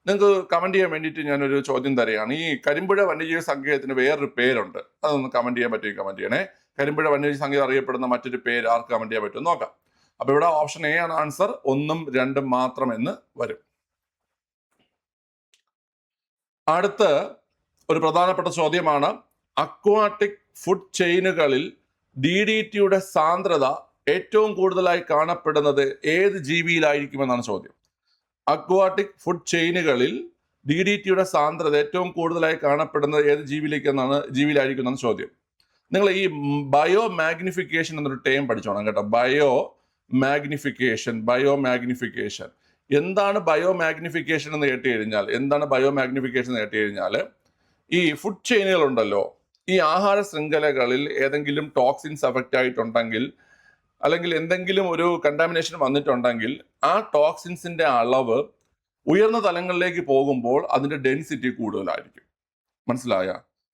നിങ്ങൾക്ക് കമന്റ് ചെയ്യാൻ വേണ്ടിയിട്ട് ഞാനൊരു ചോദ്യം തരികയാണ്. ഈ കരിമ്പുഴ വന്യജീവി സങ്കേതത്തിന് വേറൊരു പേരുണ്ട്, അതൊന്ന് കമന്റ് ചെയ്യാൻ പറ്റും. കമന്റ് ചെയ്യണേ. കരിമ്പുഴ വന്യജീവി സങ്കേതം അറിയപ്പെടുന്ന മറ്റൊരു പേര് ആർക്ക് കമന്റ് ചെയ്യാൻ പറ്റും നോക്കാം. അപ്പൊ ഇവിടെ ഓപ്ഷൻ എ ആണ് ആൻസർ. 1ഉം 2ഉം മാത്രം എന്ന് വരും. അടുത്ത ഒരു പ്രധാനപ്പെട്ട ചോദ്യമാണ്, അക്വാട്ടിക് ഫുഡ് ചെയിനുകളിൽ DDTയുടെ സാന്ദ്രത ഏറ്റവും കൂടുതലായി കാണപ്പെടുന്നത് ഏത് ജീവിയിലായിരിക്കുമെന്നാണ് ചോദ്യം. അക്വാട്ടിക് ഫുഡ് ചെയിനുകളിൽ DDTയുടെ സാന്ദ്രത ഏറ്റവും കൂടുതലായി കാണപ്പെടുന്നത് ഏത് ജീവിയിലായിരിക്കും എന്നാണ് ചോദ്യം. നിങ്ങൾ ഈ ബയോ മാഗ്നിഫിക്കേഷൻ എന്നൊരു ടേം പഠിച്ചോണം കേട്ടോ. Bio magnification. ബയോമാഗ്നിഫിക്കേഷൻ എന്താണ് ബയോമാഗ്നിഫിക്കേഷൻ എന്ന് കേട്ട് കഴിഞ്ഞാൽ ഈ ഫുഡ് ചെയിനുകൾ ഉണ്ടല്ലോ, ഈ ആഹാര ശൃംഖലകളിൽ ഏതെങ്കിലും ടോക്സിൻസ് അഫക്റ്റ് ആയിട്ടുണ്ടെങ്കിൽ അല്ലെങ്കിൽ എന്തെങ്കിലും ഒരു കണ്ടാമിനേഷൻ വന്നിട്ടുണ്ടെങ്കിൽ ആ ടോക്സിൻസിന്റെ അളവ് ഉയർന്ന തലങ്ങളിലേക്ക് പോകുമ്പോൾ അതിന്റെ ഡെൻസിറ്റി കൂടുതലായിരിക്കും. മനസ്സിലായ?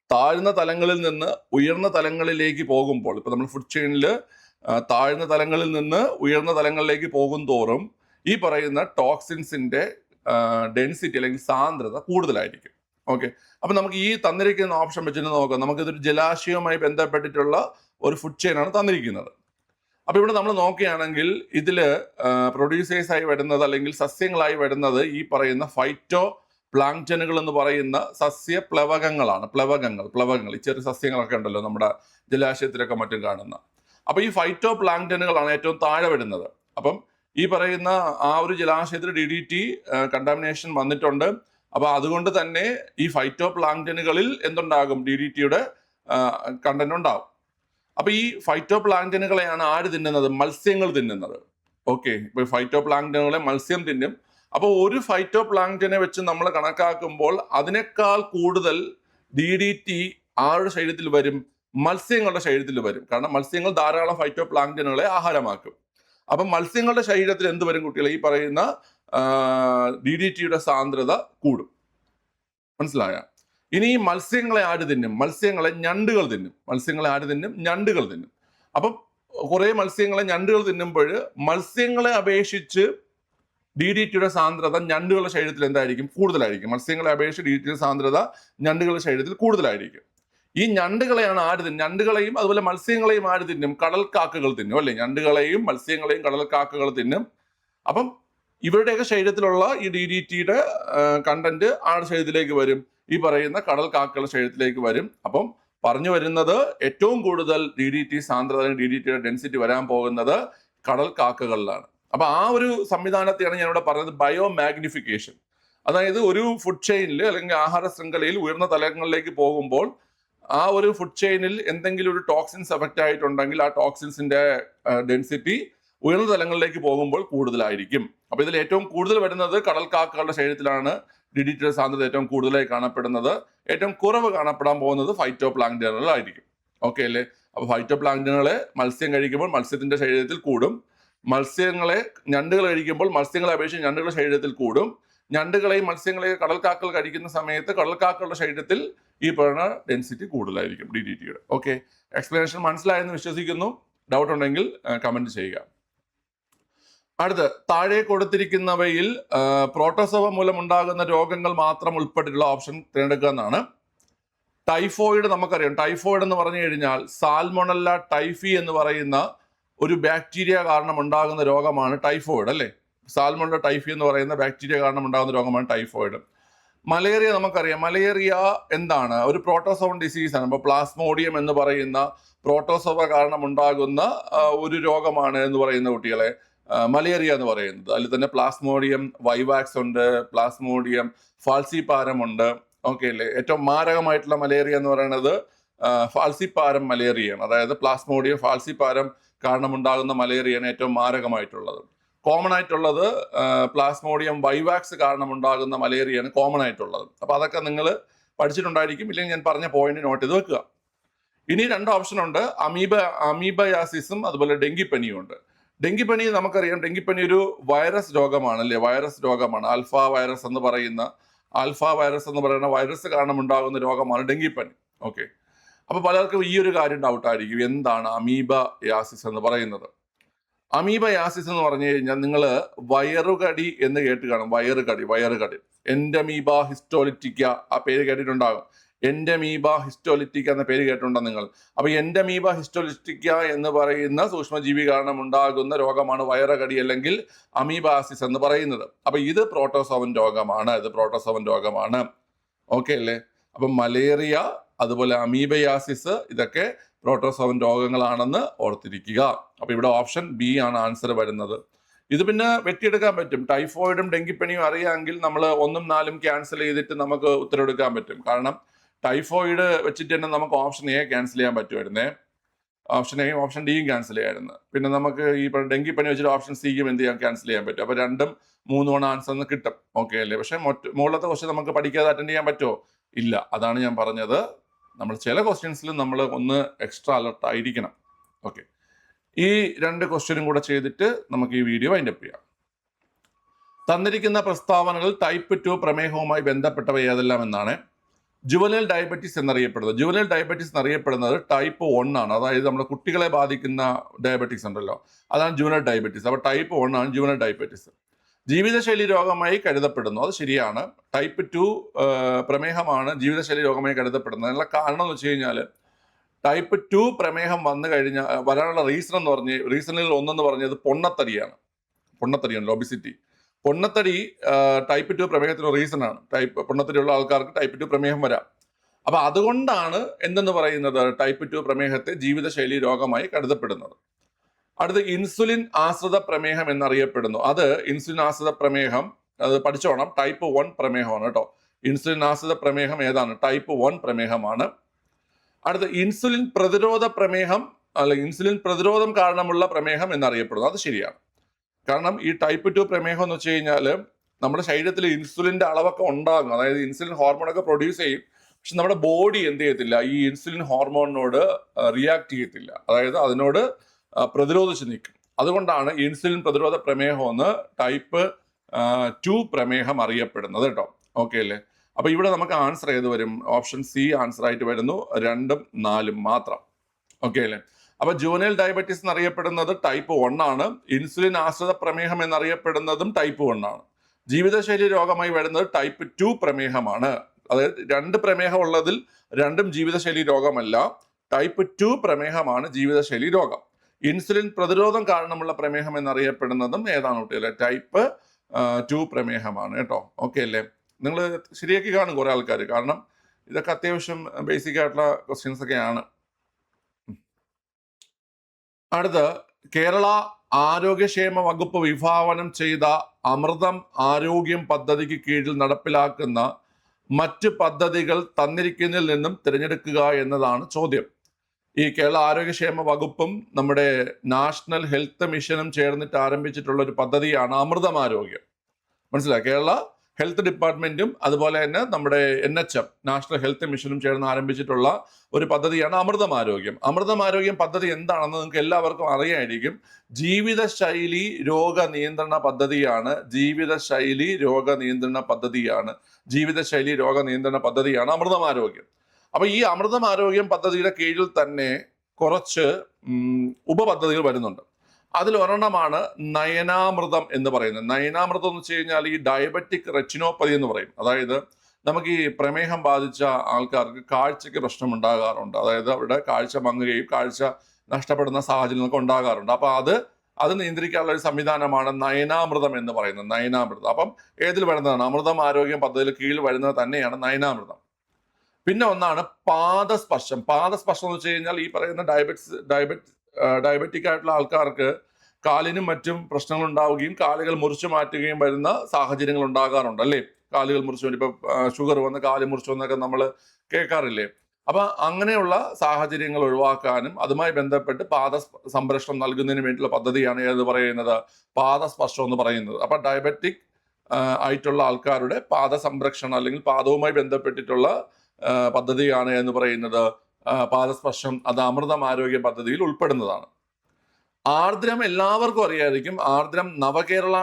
താഴ്ന്ന തലങ്ങളിൽ നിന്ന് ഉയർന്ന തലങ്ങളിലേക്ക് പോകുമ്പോൾ, ഇപ്പൊ നമ്മൾ ഫുഡ് ചെയിനിൽ താഴ്ന്ന തലങ്ങളിൽ നിന്ന് ഉയർന്ന തലങ്ങളിലേക്ക് പോകും തോറും ഈ പറയുന്ന ടോക്സിൻസിന്റെ ഡെൻസിറ്റി അല്ലെങ്കിൽ സാന്ദ്രത കൂടുതലായിരിക്കും. ഓക്കെ, അപ്പൊ നമുക്ക് ഈ തന്നിരിക്കുന്ന ഓപ്ഷൻ വെച്ചിട്ട് നോക്കാം. നമുക്കിതൊരു ജലാശയവുമായി ബന്ധപ്പെട്ടിട്ടുള്ള ഒരു ഫുഡ് ചെയിൻ ആണ് തന്നിരിക്കുന്നത്. അപ്പൊ ഇവിടെ നമ്മൾ നോക്കുകയാണെങ്കിൽ ഇതില് പ്രൊഡ്യൂസേഴ്സ് ആയി വരുന്നത് അല്ലെങ്കിൽ സസ്യങ്ങളായി വരുന്നത് ഈ പറയുന്ന ഫൈറ്റോ പ്ലാങ്ക്ടനുകൾ എന്ന് പറയുന്ന സസ്യ പ്ലവകങ്ങളാണ്. പ്ലവകങ്ങൾ ഈ ചെറിയ സസ്യങ്ങളൊക്കെ ഉണ്ടല്ലോ നമ്മുടെ ജലാശയത്തിലൊക്കെ മറ്റും കാണുന്ന. അപ്പൊ ഈ ഫൈറ്റോ പ്ലാങ്ക്ടനുകളാണ് ഏറ്റവും താഴെ വരുന്നത്. അപ്പം ഈ പറയുന്ന ആ ഒരു ജലാശയത്തിൽ DDT കണ്ടാമിനേഷൻ വന്നിട്ടുണ്ട്. അപ്പൊ അതുകൊണ്ട് തന്നെ ഈ ഫൈറ്റോ പ്ലാങ്ക്ടനുകളിൽ എന്തുണ്ടാകും? DDTയുടെ കണ്ടന്റ് ഉണ്ടാവും. അപ്പൊ ഈ ഫൈറ്റോ പ്ലാങ്ക്ടനുകളെയാണ് ആര് തിന്നുന്നത്? മത്സ്യങ്ങൾ തിന്നുന്നത്. ഓക്കെ, ഇപ്പൊ ഫൈറ്റോ പ്ലാങ്ക്ടനുകളെ മത്സ്യം തിന്നും. അപ്പോൾ ഒരു ഫൈറ്റോ പ്ലാങ്ക്ടനെ വെച്ച് നമ്മൾ കണക്കാക്കുമ്പോൾ അതിനേക്കാൾ കൂടുതൽ DDT ആരുടെ ശരീരത്തിൽ വരും? മത്സ്യങ്ങളുടെ ശരീരത്തിൽ വരും. കാരണം മത്സ്യങ്ങൾ ധാരാളം ഫൈറ്റോ പ്ലാങ്ക്ടനുകളെ ആഹാരമാക്കും. അപ്പം മത്സ്യങ്ങളുടെ ശരീരത്തിൽ എന്ത് വരും കുട്ടികളെ? ഈ പറയുന്ന DDTയുടെ സാന്ദ്രത കൂടും. മനസ്സിലായ? ഇനി ഈ മത്സ്യങ്ങളെ ആര് തിന്നും? മത്സ്യങ്ങളെ ഞണ്ടുകൾ തിന്നും. ഞണ്ടുകൾ തിന്നും. അപ്പം കുറെ മത്സ്യങ്ങളെ ഞണ്ടുകൾ തിന്നുമ്പോൾ മത്സ്യങ്ങളെ അപേക്ഷിച്ച് DDTയുടെ സാന്ദ്രത ഞണ്ടുകളുടെ ശരീരത്തിൽ എന്തായിരിക്കും? കൂടുതലായിരിക്കും. മത്സ്യങ്ങളെ അപേക്ഷിച്ച് DDTയുടെ സാന്ദ്രത ഞണ്ടുകളുടെ ശരീരത്തിൽ കൂടുതലായിരിക്കും. ഈ ഞണ്ടുകളെയാണ് ആര് തിന്നും? ഞണ്ടുകളെയും അതുപോലെ മത്സ്യങ്ങളെയും ആര് തിന്നും? കടൽക്കാക്കകൾ തിന്നും അല്ലെ? ഞണ്ടുകളെയും മത്സ്യങ്ങളെയും കടൽക്കാക്കകൾ തിന്നും. അപ്പം ഇവരുടെയൊക്കെ ശരീരത്തിലുള്ള ഈ DDTയുടെ കണ്ടന്റ് ആരുടെ ശരീരത്തിലേക്ക് വരും? ഈ പറയുന്ന കടൽക്കാക്കകളുടെ ശരീരത്തിലേക്ക് വരും. അപ്പം പറഞ്ഞു വരുന്നത് ഏറ്റവും കൂടുതൽ DDT സാന്ദ്രത, DDTയുടെ ഡെൻസിറ്റി വരാൻ പോകുന്നത് കടൽക്കാക്കകളിലാണ്. അപ്പൊ ആ ഒരു സംവിധാനത്തെയാണ് ഞാൻ ഇവിടെ പറഞ്ഞത് ബയോമാഗ്നിഫിക്കേഷൻ. അതായത് ഒരു ഫുഡ് ചെയിനിൽ അല്ലെങ്കിൽ ആഹാര ശൃംഖലയിൽ ഉയർന്ന തലങ്ങളിലേക്ക് പോകുമ്പോൾ ആ ഒരു ഫുഡ് ചെയിനിൽ എന്തെങ്കിലും ഒരു ടോക്സിൻസ് എഫക്റ്റ് ആയിട്ടുണ്ടെങ്കിൽ ആ ടോക്സിൻസിന്റെ ഡെൻസിറ്റി ഉയർന്ന തലങ്ങളിലേക്ക് പോകുമ്പോൾ കൂടുതലായിരിക്കും. അപ്പൊ ഇതിൽ ഏറ്റവും കൂടുതൽ വരുന്നത് കടൽക്കാക്കകളുടെ ശരീരത്തിലാണ് DDTയുടെ സാന്ദ്രത ഏറ്റവും കൂടുതലായി കാണപ്പെടുന്നത്. ഏറ്റവും കുറവ് കാണപ്പെടാൻ പോകുന്നത് ഫൈറ്റോ പ്ലാങ്ക്ടനുകളായിരിക്കും. ഓക്കെ അല്ലേ? അപ്പൊ ഫൈറ്റോ പ്ലാങ്ക്ടനുകളെ മത്സ്യം കഴിക്കുമ്പോൾ മത്സ്യത്തിന്റെ ശരീരത്തിൽ കൂടും. ഞണ്ടുകൾ കഴിക്കുമ്പോൾ മത്സ്യങ്ങളെ അപേക്ഷിച്ച് ഞണ്ടുകളുടെ ശരീരത്തിൽ കൂടും. ഞണ്ടുകളെയും മത്സ്യങ്ങളെയും കടൽക്കാക്കകൾ കഴിക്കുന്ന സമയത്ത് കടൽക്കാക്കകളുടെ ശരീരത്തിൽ ഈ പറയുന്ന ഡെൻസിറ്റി കൂടുതലായിരിക്കും DDTയുടെ. ഓക്കെ, എക്സ്പ്ലനേഷൻ മനസ്സിലായെന്ന് വിശ്വസിക്കുന്നു. ഡൗട്ട് ഉണ്ടെങ്കിൽ കമന്റ് ചെയ്യുക. അടുത്ത് താഴെ കൊടുത്തിരിക്കുന്നവയിൽ പ്രോട്ടോസോവ മൂലം ഉണ്ടാകുന്ന രോഗങ്ങൾ മാത്രം ഉൾപ്പെട്ടിട്ടുള്ള ഓപ്ഷൻ തിരഞ്ഞെടുക്കുക എന്നാണ്. ടൈഫോയിഡ് നമുക്കറിയാം. ടൈഫോയിഡ് എന്ന് പറഞ്ഞു കഴിഞ്ഞാൽ സാൽമോണല്ല ടൈഫി എന്ന് പറയുന്ന ഒരു ബാക്ടീരിയ കാരണം ഉണ്ടാകുന്ന രോഗമാണ് ടൈഫോയിഡ് അല്ലേ? സാൽമോണല്ല ടൈഫി എന്ന് പറയുന്ന ബാക്ടീരിയ കാരണം ഉണ്ടാകുന്ന രോഗമാണ് ടൈഫോയിഡ്. മലേറിയ നമുക്കറിയാം. മലേറിയ എന്താണ്? ഒരു പ്രോട്ടോസോവൻ ഡിസീസാണ്. അപ്പോൾ പ്ലാസ്മോഡിയം എന്ന് പറയുന്ന പ്രോട്ടോസോവ കാരണം ഉണ്ടാകുന്ന ഒരു രോഗമാണ് എന്ന് പറയുന്ന കുട്ടികളെ മലേറിയ എന്ന് പറയുന്നത്. അതിൽ തന്നെ പ്ലാസ്മോഡിയം വൈവാക്സ് ഉണ്ട്, പ്ലാസ്മോഡിയം ഫാൽസിപാരം ഉണ്ട്. ഓക്കെ അല്ലേ? ഏറ്റവും മാരകമായിട്ടുള്ള മലേറിയ എന്ന് പറയുന്നത് ഫാൽസിപാരം മലേറിയയാണ്. അതായത് പ്ലാസ്മോഡിയം ഫാൽസിപാരം കാരണം ഉണ്ടാകുന്ന മലേറിയയാണ് ഏറ്റവും മാരകമായിട്ടുള്ളത്. കോമൺ ആയിട്ടുള്ളത് പ്ലാസ്മോഡിയം വൈവാക്സ് കാരണം ഉണ്ടാകുന്ന മലേറിയയാണ് കോമൺ ആയിട്ടുള്ളത്. അപ്പൊ അതൊക്കെ നിങ്ങൾ പഠിച്ചിട്ടുണ്ടായിരിക്കും. ഇല്ലെങ്കിൽ ഞാൻ പറഞ്ഞ പോയിന്റ് നോട്ട് ചെയ്ത് വെക്കുക. ഇനി രണ്ട് ഓപ്ഷൻ ഉണ്ട്. അമീബയാസിസും അതുപോലെ ഡെങ്കിപ്പനിയും ഉണ്ട്. ഡെങ്കിപ്പനി നമുക്കറിയാം. ഡെങ്കിപ്പനി ഒരു വൈറസ് രോഗമാണ് അല്ലേ? വൈറസ് രോഗമാണ്. ആൽഫ വൈറസ് എന്ന് പറയുന്ന വൈറസ് കാരണം ഉണ്ടാകുന്ന രോഗമാണ് ഡെങ്കിപ്പനി. ഓക്കെ, അപ്പൊ പലർക്കും ഈ ഒരു കാര്യം ഡൗട്ട് ആയിരിക്കും, എന്താണ് അമീബയാസിസ് എന്ന് പറയുന്നത്? അമീബയാസിസ് എന്ന് പറഞ്ഞു കഴിഞ്ഞാൽ നിങ്ങൾ വയറുകടി എന്ന് കേട്ട് കാണും. വയറുകടി എൻഡമീബ ഹിസ്റ്റോലിറ്റിക്ക, ആ പേര് കേട്ടിട്ടുണ്ടാകും. എൻഡമീബ ഹിസ്റ്റോലിറ്റിക്ക എന്ന പേര് കേട്ടിട്ടുണ്ടോ നിങ്ങൾ? അപ്പൊ എൻഡമീബ ഹിസ്റ്റോലിറ്റിക്ക എന്ന് പറയുന്ന സൂക്ഷ്മജീവി കാരണം ഉണ്ടാകുന്ന രോഗമാണ് വയറുകടി അല്ലെങ്കിൽ അമീബാസിസ് എന്ന് പറയുന്നത്. അപ്പൊ ഇത് പ്രോട്ടോസോവൻ രോഗമാണ്. ഓക്കെ അല്ലേ? അപ്പൊ മലേറിയ അതുപോലെ അമീബയാസിസ് ഇതൊക്കെ പ്രോട്ടോസോവൻ രോഗങ്ങളാണെന്ന് ഓർത്തിരിക്കുക. അപ്പൊ ഇവിടെ ഓപ്ഷൻ ബി ആണ് ആൻസർ വരുന്നത്. ഇത് പിന്നെ വെട്ടിയെടുക്കാൻ പറ്റും. ടൈഫോയിഡും ഡെങ്കിപ്പനിയും അറിയാമെങ്കിൽ നമ്മൾ 1ഉം 4ഉം ക്യാൻസൽ ചെയ്തിട്ട് നമുക്ക് ഉത്തരവെടുക്കാൻ പറ്റും. കാരണം ടൈഫോയിഡ് വെച്ചിട്ട് തന്നെ നമുക്ക് ഓപ്ഷൻ എ ക്യാൻസൽ ചെയ്യാൻ പറ്റുമായിരുന്നേ. ഓപ്ഷൻ എയും ഓപ്ഷൻ ഡിയും ക്യാൻസൽ ചെയ്യാമായിരുന്നു. പിന്നെ നമുക്ക് ഈ ഡെങ്കിപ്പനി വെച്ചിട്ട് ഓപ്ഷൻ സിയും എന്ത് ചെയ്യാൻ ക്യാൻസൽ ചെയ്യാൻ പറ്റും. അപ്പോൾ 2ഉം 3 ആൻസർ എന്ന് കിട്ടും. ഓക്കെ അല്ലേ? പക്ഷേ മുകളിലത്തെ ക്വസ്റ്റ്യൻ നമുക്ക് പഠിക്കാതെ അറ്റൻഡ് ചെയ്യാൻ പറ്റുമോ? ഇല്ല. അതാണ് ഞാൻ പറഞ്ഞത്. നമ്മൾ ചില ക്വസ്റ്റ്യൻസിൽ നമ്മൾ ഒന്ന് എക്സ്ട്രാ അലർട്ട് ആയിരിക്കണം. ഓക്കെ, ഈ 2 ക്വസ്റ്റ്യനും കൂടെ ചെയ്തിട്ട് നമുക്ക് ഈ വീഡിയോ വൈൻഡപ്പ് ചെയ്യാം. തന്നിരിക്കുന്ന പ്രസ്താവനകൾ ടൈപ്പ് 2 പ്രമേഹവുമായി ബന്ധപ്പെട്ടവ ഏതെല്ലാം എന്നാണ്. ജുവനൽ ഡയബറ്റീസ് എന്നറിയപ്പെടുന്നത്. ജുവനൽ ഡയബറ്റീസ് എന്നറിയപ്പെടുന്നത് ടൈപ്പ് 1 ആണ്. അതായത് നമ്മുടെ കുട്ടികളെ ബാധിക്കുന്ന ഡയബറ്റീസ് ഉണ്ടല്ലോ, അതാണ് ജുവനൽ ഡയബറ്റീസ്. അപ്പോൾ ടൈപ്പ് 1 ആണ് ജുവനൽ ഡയബറ്റീസ്. ജീവിതശൈലി രോഗമായി കരുതപ്പെടുന്നു. അത് ശരിയാണ്. ടൈപ്പ് 2 പ്രമേഹമാണ് ജീവിതശൈലി രോഗമായി കരുതപ്പെടുന്നത്. അതിനുള്ള കാരണം എന്ന് വെച്ച് കഴിഞ്ഞാൽ ടൈപ്പ് 2 പ്രമേഹം വന്നു കഴിഞ്ഞാൽ വരാനുള്ള റീസണിൽ ഒന്നെന്ന് പറഞ്ഞത് പൊണ്ണത്തടിയാണ്, ഒബിസിറ്റി. പൊണ്ണത്തടി ടൈപ്പ് 2 പ്രമേഹത്തിന് റീസൺ ആണ്. പൊണ്ണത്തടിയുള്ള ആൾക്കാർക്ക് ടൈപ്പ് 2 പ്രമേഹം വരാം. അപ്പൊ അതുകൊണ്ടാണ് എന്തെന്ന് പറയുന്നത് ടൈപ്പ് 2 പ്രമേഹത്തെ ജീവിതശൈലി രോഗമായി കരുതപ്പെടുന്നത്. അടുത്ത് ഇൻസുലിൻ ആശ്രിത പ്രമേഹം എന്നറിയപ്പെടുന്നു. അത് ഇൻസുലിൻ ആശ്രിത പ്രമേഹം, അത് പഠിച്ചോണം, ടൈപ്പ് 1 പ്രമേഹമാണ് കേട്ടോ. ഇൻസുലിൻ ആശ്രിത പ്രമേഹം ഏതാണ്? ടൈപ്പ് 1 പ്രമേഹമാണ്. അടുത്ത് ഇൻസുലിൻ പ്രതിരോധ പ്രമേഹം, അല്ലെങ്കിൽ ഇൻസുലിൻ പ്രതിരോധം കാരണമുള്ള പ്രമേഹം എന്നറിയപ്പെടുന്നു. അത് ശരിയാണ്. കാരണം ഈ ടൈപ്പ് 2 പ്രമേഹം എന്ന് വെച്ച് കഴിഞ്ഞാൽ നമ്മുടെ ശരീരത്തിൽ ഇൻസുലിൻ്റെ അളവൊക്കെ ഉണ്ടാകും. അതായത് ഇൻസുലിൻ ഹോർമോണൊക്കെ പ്രൊഡ്യൂസ് ചെയ്യും. പക്ഷെ നമ്മുടെ ബോഡി എന്ത് ചെയ്യത്തില്ല, ഈ ഇൻസുലിൻ ഹോർമോണിനോട് റിയാക്ട് ചെയ്യത്തില്ല. അതായത് അതിനോട് പ്രതിരോധിച്ച് നിൽക്കും. അതുകൊണ്ടാണ് ഇൻസുലിൻ പ്രതിരോധ പ്രമേഹം എന്ന് ടൈപ്പ് 2 പ്രമേഹം അറിയപ്പെടുന്നത് കേട്ടോ. ഓക്കെ അല്ലേ? അപ്പൊ ഇവിടെ നമുക്ക് ആൻസർ ഏത് വരും? ഓപ്ഷൻ സി ആൻസർ ആയിട്ട് വരുന്നു. 2ഉം 4ഉം മാത്രം. ഓക്കെ അല്ലേ? അപ്പൊ ജുവനൽ ഡയബറ്റീസ് എന്നറിയപ്പെടുന്നത് ടൈപ്പ് 1 ആണ്. ഇൻസുലിൻ ആശ്രിത പ്രമേഹം എന്നറിയപ്പെടുന്നതും ടൈപ്പ് 1 ആണ്. ജീവിതശൈലി രോഗമായി വരുന്നത് ടൈപ്പ് 2 പ്രമേഹമാണ്. അതായത് 2 പ്രമേഹം ഉള്ളതിൽ 2ഉം ജീവിതശൈലി രോഗമല്ല. ടൈപ്പ് 2 പ്രമേഹമാണ് ജീവിതശൈലി രോഗം. ഇൻസുലിൻ പ്രതിരോധം കാരണമുള്ള പ്രമേഹം എന്നറിയപ്പെടുന്നതും ഏതാണ് കുട്ടികളെ? ടൈപ്പ് 2 പ്രമേഹമാണ് കേട്ടോ. ഓക്കെ അല്ലേ? നിങ്ങൾ ശരിയാക്കി കാണും കുറെ ആൾക്കാർ. കാരണം ഇതൊക്കെ അത്യാവശ്യം ബേസിക് ആയിട്ടുള്ള ക്വസ്റ്റ്യൻസ് ഒക്കെയാണ്. അടുത്ത കേരള ആരോഗ്യക്ഷേമ വകുപ്പ് വിഭാവനം ചെയ്ത അമൃതം ആരോഗ്യം പദ്ധതിക്ക് കീഴിൽ നടപ്പിലാക്കുന്ന മറ്റ് പദ്ധതികൾ തന്നിരിക്കുന്നതിൽ നിന്നും തിരഞ്ഞെടുക്കുക എന്നതാണ് ചോദ്യം. ഈ കേരള ആരോഗ്യക്ഷേമ വകുപ്പും നമ്മുടെ നാഷണൽ ഹെൽത്ത് മിഷനും ചേർന്നിട്ട് ആരംഭിച്ചിട്ടുള്ള ഒരു പദ്ധതിയാണ് അമൃതം ആരോഗ്യം. മനസ്സിലായി? കേരള ഹെൽത്ത് ഡിപ്പാർട്ട്മെന്റും അതുപോലെ തന്നെ നമ്മുടെ NHM നാഷണൽ ഹെൽത്ത് മിഷനും ചേർന്ന് ആരംഭിച്ചിട്ടുള്ള ഒരു പദ്ധതിയാണ് അമൃതം ആരോഗ്യം. അമൃതം ആരോഗ്യം പദ്ധതി എന്താണെന്ന് നിങ്ങൾക്ക് എല്ലാവർക്കും അറിയായിരിക്കും. ജീവിതശൈലി രോഗ നിയന്ത്രണ പദ്ധതിയാണ്. ജീവിതശൈലി രോഗ നിയന്ത്രണ പദ്ധതിയാണ് അമൃതം ആരോഗ്യം. അപ്പൊ ഈ അമൃതം ആരോഗ്യം പദ്ധതിയുടെ കീഴിൽ തന്നെ കുറച്ച് ഉപപദ്ധതികൾ വരുന്നുണ്ട്. അതിലൊരെണ്ണമാണ് നയനാമൃതം എന്ന് പറയുന്നത്. നയനാമൃതം എന്ന് വെച്ച് കഴിഞ്ഞാൽ ഈ ഡയബറ്റിക് റെറ്റിനോപ്പതി എന്ന് പറയും. അതായത് നമുക്ക് ഈ പ്രമേഹം ബാധിച്ച ആൾക്കാർക്ക് കാഴ്ചയ്ക്ക് പ്രശ്നം ഉണ്ടാകാറുണ്ട്. അതായത് അവിടെ കാഴ്ച മങ്ങുകയും കാഴ്ച നഷ്ടപ്പെടുന്ന സാഹചര്യങ്ങളൊക്കെ ഉണ്ടാകാറുണ്ട്. അപ്പൊ അത് നിയന്ത്രിക്കാനുള്ള ഒരു സംവിധാനമാണ് നയനാമൃതം എന്ന് പറയുന്നത്. നയനാമൃതം അപ്പം ഏതിൽ വരുന്നതാണ്? അമൃതം ആരോഗ്യം പദ്ധതിയിൽ കീഴിൽ വരുന്നത് തന്നെയാണ് നയനാമൃതം. പിന്നെ ഒന്നാണ് പാദസ്പർശം. പാദസ്പർശം എന്ന് വെച്ച് കഴിഞ്ഞാൽ ഈ പറയുന്ന ഡയബറ്റിക് ആയിട്ടുള്ള ആൾക്കാർക്ക് കാലിനും മറ്റും പ്രശ്നങ്ങൾ ഉണ്ടാവുകയും കാലുകൾ മുറിച്ചു മാറ്റുകയും വരുന്ന സാഹചര്യങ്ങൾ ഉണ്ടാകാറുണ്ട് അല്ലേ? കാലുകൾ മുറിച്ചു, ഇപ്പൊ ഷുഗർ വന്ന് കാല് മുറിച്ചു എന്നൊക്കെ നമ്മൾ കേൾക്കാറില്ലേ? അപ്പൊ അങ്ങനെയുള്ള സാഹചര്യങ്ങൾ ഒഴിവാക്കാനും അതുമായി ബന്ധപ്പെട്ട് പാദ സംരക്ഷണം നൽകുന്നതിന് വേണ്ടിയുള്ള പദ്ധതിയാണ് ഏത് പറയുന്നത്? പാദസ്പർശം എന്ന് പറയുന്നത്. അപ്പൊ ഡയബറ്റിക് ആയിട്ടുള്ള ആൾക്കാരുടെ പാദ സംരക്ഷണം അല്ലെങ്കിൽ പാദവുമായി ബന്ധപ്പെട്ടിട്ടുള്ള പദ്ധതിയാണ് എന്ന് പറയുന്നത് പാദസ്പർശം. അത് അമൃതം ആരോഗ്യ പദ്ധതിയിൽ ഉൾപ്പെടുന്നതാണ്. ആർദ്രം എല്ലാവർക്കും അറിയായിരിക്കും. ആർദ്രം നവകേരള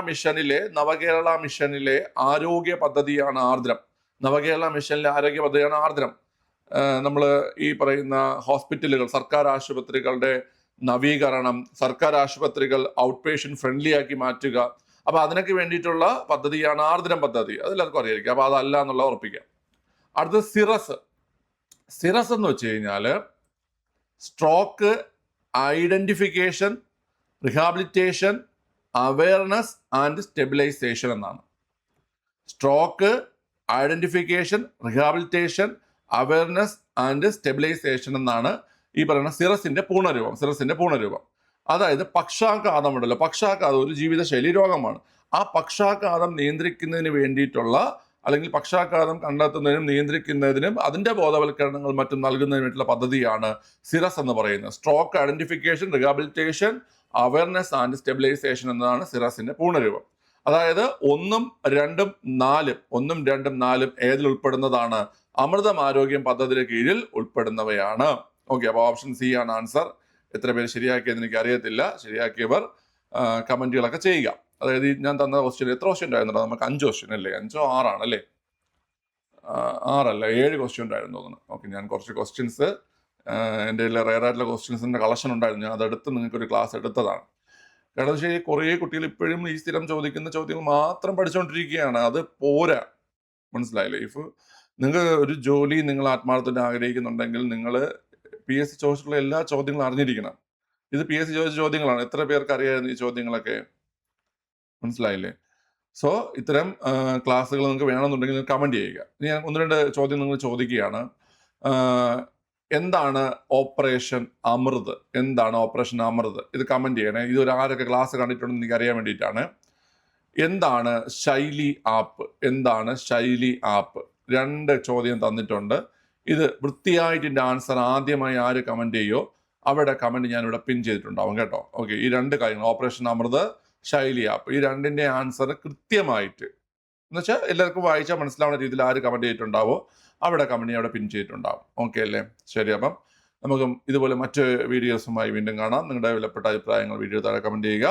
മിഷനിലെ ആരോഗ്യ പദ്ധതിയാണ് ആർദ്രം. നവകേരള മിഷനിലെ ആരോഗ്യ പദ്ധതിയാണ് ആർദ്രം. നമ്മൾ ഈ പറയുന്ന ഹോസ്പിറ്റലുകൾ, സർക്കാർ ആശുപത്രികളുടെ നവീകരണം, സർക്കാർ ആശുപത്രികൾ ഔട്ട് പേഷ്യന്റ് ഫ്രണ്ട്ലി ആക്കി മാറ്റുക. അപ്പൊ അതിനൊക്കെ വേണ്ടിയിട്ടുള്ള പദ്ധതിയാണ് ആർദ്രം പദ്ധതി. അതെല്ലാവർക്കും അറിയായിരിക്കും. അപ്പൊ അതല്ല എന്നുള്ള ഉറപ്പിക്കാം. അടുത്തത് സിറസ് എന്ന് വെച്ച് കഴിഞ്ഞാൽ stroke identification, rehabilitation, awareness and stabilization എന്നാണ്. Stroke identification, rehabilitation, awareness and stabilization എന്നാണ് ഈ പറയുന്ന സിറസിന്റെ പൂർണ്ണരൂപം. അതായത് പക്ഷാഘാതം ഉണ്ടല്ലോ, പക്ഷാഘാതം ഒരു ജീവിതശൈലി രോഗമാണ്. ആ പക്ഷാഘാതം നിയന്ത്രിക്കുന്നതിന് വേണ്ടിയിട്ടുള്ള അല്ലെങ്കിൽ പക്ഷാഘാതം കണ്ടെത്തുന്നതിനും നിയന്ത്രിക്കുന്നതിനും അതിന്റെ ബോധവൽക്കരണങ്ങൾ മറ്റും നൽകുന്നതിന് വേണ്ടിയുള്ള പദ്ധതിയാണ് സിറസ് എന്ന് പറയുന്നത്. Stroke identification, rehabilitation, awareness and stabilisation എന്നതാണ് സിറസിന്റെ പൂർണ്ണരൂപം. അതായത് 1, 2, 4 ഏതിൽ ഉൾപ്പെടുന്നതാണ്? അമൃതം ആരോഗ്യം പദ്ധതിയുടെ കീഴിൽ ഉൾപ്പെടുന്നവയാണ്. ഓക്കെ, അപ്പോൾ ഓപ്ഷൻ സി ആണ് ആൻസർ. എത്ര പേര് ശരിയാക്കിയെന്ന് എനിക്ക് അറിയത്തില്ല. ശരിയാക്കിയവർ കമന്റുകളൊക്കെ ചെയ്യുക. അതായത് ഞാൻ തന്ന ക്വസ്റ്റ്യൻ എത്ര ക്വസ്റ്റ്യൻ ഉണ്ടായിരുന്നു? നമുക്ക് 5 ക്വസ്റ്റ്യൻ അല്ലേ? 5 or 6 അല്ലേ? 6 7 ക്വസ്റ്റ്യൻ ഉണ്ടായിരുന്നു തോന്നുന്നു. ഓക്കെ, ഞാൻ കുറച്ച് ക്വസ്റ്റ്യൻസ് എൻ്റെ റെയർ ആയിട്ടുള്ള ക്വസ്റ്റ്യൻസിന്റെ കളക്ഷൻ ഉണ്ടായിരുന്നു. ഞാൻ അതെടുത്ത് നിങ്ങൾക്കൊരു ക്ലാസ് എടുത്തതാണ്. കാരണം വെച്ചാൽ കുറേ കുട്ടികൾ ഇപ്പോഴും ഈ സ്ഥിരം ചോദിക്കുന്ന ചോദ്യങ്ങൾ മാത്രം പഠിച്ചുകൊണ്ടിരിക്കുകയാണ്. അത് പോരാ, മനസ്സിലായില്ലേ? നിങ്ങൾക്ക് ഒരു ജോലി നിങ്ങൾ ആത്മാർത്ഥത്തിൽ ആഗ്രഹിക്കുന്നുണ്ടെങ്കിൽ നിങ്ങൾ PSC ചോദിച്ചിട്ടുള്ള എല്ലാ ചോദ്യങ്ങളും അറിഞ്ഞിരിക്കണം. ഇത് PSC ചോദിച്ച ചോദ്യങ്ങളാണ്. എത്ര പേർക്ക് അറിയാമായിരുന്നു ഈ ചോദ്യങ്ങളൊക്കെ? മനസ്സിലായില്ലേ? സോ ഇത്തരം ക്ലാസ്സുകൾ നിങ്ങൾക്ക് വേണമെന്നുണ്ടെങ്കിൽ നിങ്ങൾ കമന്റ് ചെയ്യുക. ഞാൻ 1-2 ചോദ്യം നിങ്ങൾ ചോദിക്കുകയാണ്. എന്താണ് ഓപ്പറേഷൻ അമൃത്? എന്താണ് ഓപ്പറേഷൻ അമൃത്? ഇത് കമന്റ് ചെയ്യണേ. ഇത് ആരൊക്കെ ക്ലാസ് കണ്ടിട്ടുണ്ടെന്ന് എനിക്ക് അറിയാൻ വേണ്ടിയിട്ടാണ്. എന്താണ് ശൈലി ആപ്പ്? എന്താണ് ശൈലി ആപ്പ്? 2 ചോദ്യം തന്നിട്ടുണ്ട്. ഇത് വൃത്തിയായിട്ട് ഇതിന്റെ ആൻസർ ആദ്യമായി ആര് കമന്റ് ചെയ്യോ അവരുടെ കമന്റ് ഞാനിവിടെ പിൻ ചെയ്തിട്ടുണ്ടാവും കേട്ടോ. ഓക്കെ, ഈ 2 കാര്യങ്ങൾ, ഓപ്പറേഷൻ അമൃത്, ശൈലി ആപ്പ്, ഈ 2ന്റെ ആൻസർ കൃത്യമായിട്ട് എന്നുവെച്ചാൽ എല്ലാവർക്കും വായിച്ചാൽ മനസ്സിലാവുന്ന രീതിയിൽ ആര് കമന്റ് ചെയ്തിട്ടുണ്ടാവോ അവിടെ കമന്റ് അവിടെ പിൻ ചെയ്തിട്ടുണ്ടാവും. ഓക്കെ അല്ലേ? ശരി, അപ്പം നമുക്ക് ഇതുപോലെ മറ്റ് വീഡിയോസുമായി വീണ്ടും കാണാം. നിങ്ങളുടെ വിലപ്പെട്ട അഭിപ്രായങ്ങൾ വീഡിയോ താഴെ കമന്റ് ചെയ്യുക.